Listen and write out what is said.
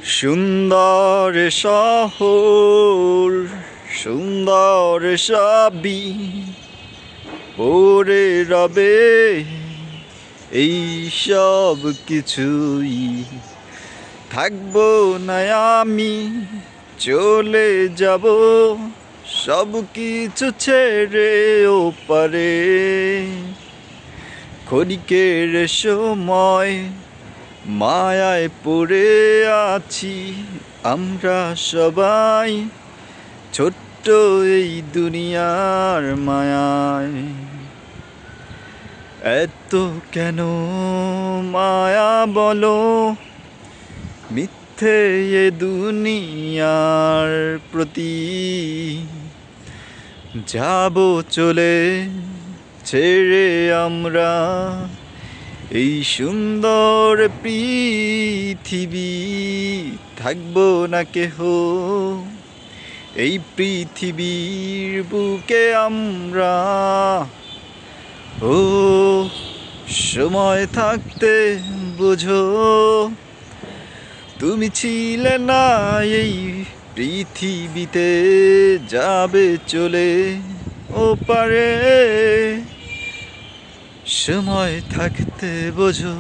সুন্দর শহর, সুন্দর সবই পড়ে রবে, এই সব কিছুই থাকবো না আমি, চলে যাব সব কিছু ছেড়ে ওপারে। ক্ষণিকের সময় মায়ায় পড়ে আছি আমরা সবাই, ছোট্ট এই দুনিয়ার মায়ায়। এত কেন মায়া বলো, মিথ্যে এ দুনিয়ার প্রতি। যাব চলে ছেড়ে আমরা এই সুন্দর পৃথিবী, থাকবো না কেহ এই পৃথিবীর বুকে আমরা। ও সময় থাকতে বোঝো, তুমি ছিলে না এই পৃথিবীতে, যাবে চলে ওপারে। সময় থাকতে বোঝো।